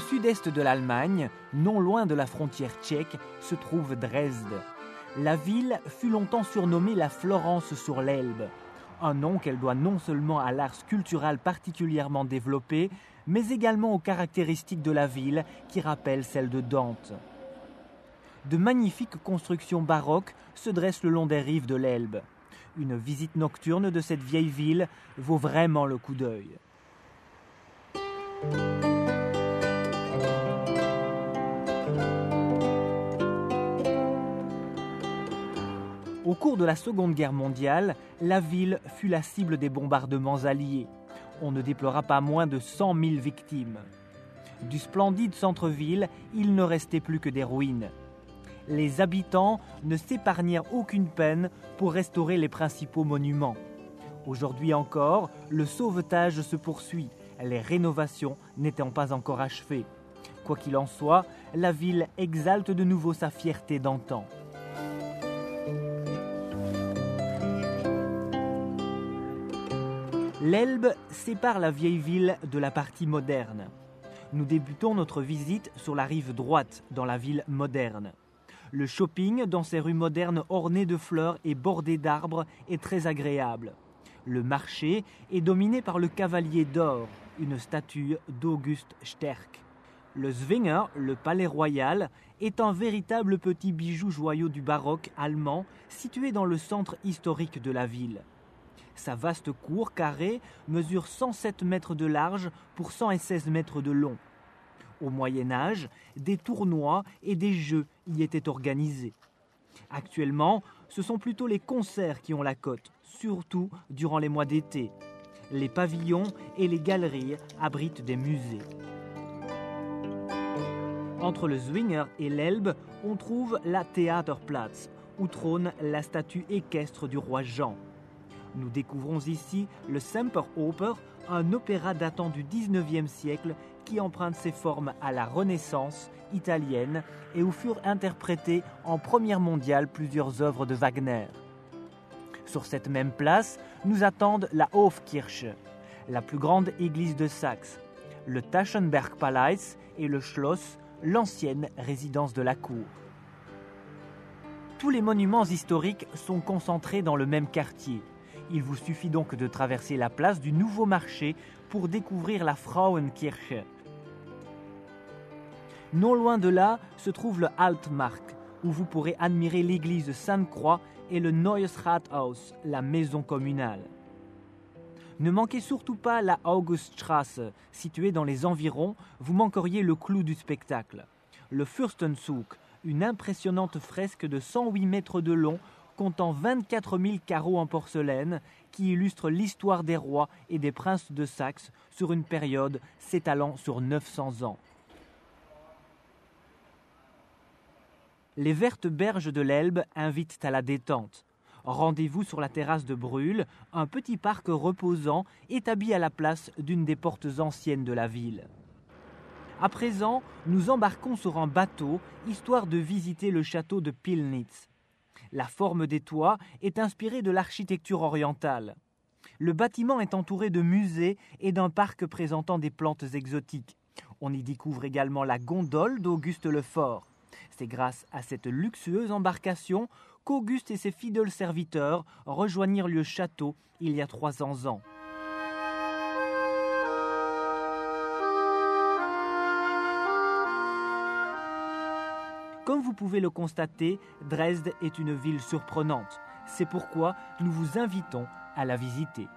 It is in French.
sud-est de l'Allemagne, non loin de la frontière tchèque, se trouve Dresde. La ville fut longtemps surnommée la Florence sur l'Elbe, un nom qu'elle doit non seulement à l'art sculptural particulièrement développé, mais également aux caractéristiques de la ville qui rappellent celles de Dante. De magnifiques constructions baroques se dressent le long des rives de l'Elbe. Une visite nocturne de cette vieille ville vaut vraiment le coup d'œil. Au cours de la Seconde Guerre mondiale, la ville fut la cible des bombardements alliés. On ne déplora pas moins de 100 000 victimes. Du splendide centre-ville, il ne restait plus que des ruines. Les habitants ne s'épargnèrent aucune peine pour restaurer les principaux monuments. Aujourd'hui encore, le sauvetage se poursuit, les rénovations n'étant pas encore achevées. Quoi qu'il en soit, la ville exalte de nouveau sa fierté d'antan. L'Elbe sépare la vieille ville de la partie moderne. Nous débutons notre visite sur la rive droite, dans la ville moderne. Le shopping, dans ces rues modernes ornées de fleurs et bordées d'arbres, est très agréable. Le marché est dominé par le cavalier d'or, une statue d'Auguste Sterck. Le Zwinger, le palais royal, est un véritable petit bijou joyau du baroque allemand, situé dans le centre historique de la ville. Sa vaste cour carrée mesure 107 mètres de large pour 116 mètres de long. Au Moyen-Âge, des tournois et des jeux y étaient organisés. Actuellement, ce sont plutôt les concerts qui ont la cote, surtout durant les mois d'été. Les pavillons et les galeries abritent des musées. Entre le Zwinger et l'Elbe, on trouve la Theaterplatz, où trône la statue équestre du roi Jean. Nous découvrons ici le Semperoper, un opéra datant du XIXe siècle qui emprunte ses formes à la Renaissance italienne et où furent interprétées en première mondiale plusieurs œuvres de Wagner. Sur cette même place, nous attendent la Hofkirche, la plus grande église de Saxe, le Taschenbergpalais et le Schloss, l'ancienne résidence de la cour. Tous les monuments historiques sont concentrés dans le même quartier. Il vous suffit donc de traverser la place du Nouveau Marché pour découvrir la Frauenkirche. Non loin de là se trouve le Altmark, où vous pourrez admirer l'église Sainte-Croix et le Neues Rathaus, la maison communale. Ne manquez surtout pas la Auguststrasse, située dans les environs, vous manqueriez le clou du spectacle. Le Fürstenzug, une impressionnante fresque de 108 mètres de long, comptant 24 000 carreaux en porcelaine, qui illustre l'histoire des rois et des princes de Saxe sur une période s'étalant sur 900 ans. Les vertes berges de l'Elbe invitent à la détente. Rendez-vous sur la terrasse de Brühl, un petit parc reposant établi à la place d'une des portes anciennes de la ville. À présent, nous embarquons sur un bateau, histoire de visiter le château de Pillnitz. La forme des toits est inspirée de l'architecture orientale. Le bâtiment est entouré de musées et d'un parc présentant des plantes exotiques. On y découvre également la gondole d'Auguste le Fort. C'est grâce à cette luxueuse embarcation qu'Auguste et ses fidèles serviteurs rejoignirent le château il y a 300 ans. Comme vous pouvez le constater, Dresde est une ville surprenante. C'est pourquoi nous vous invitons à la visiter.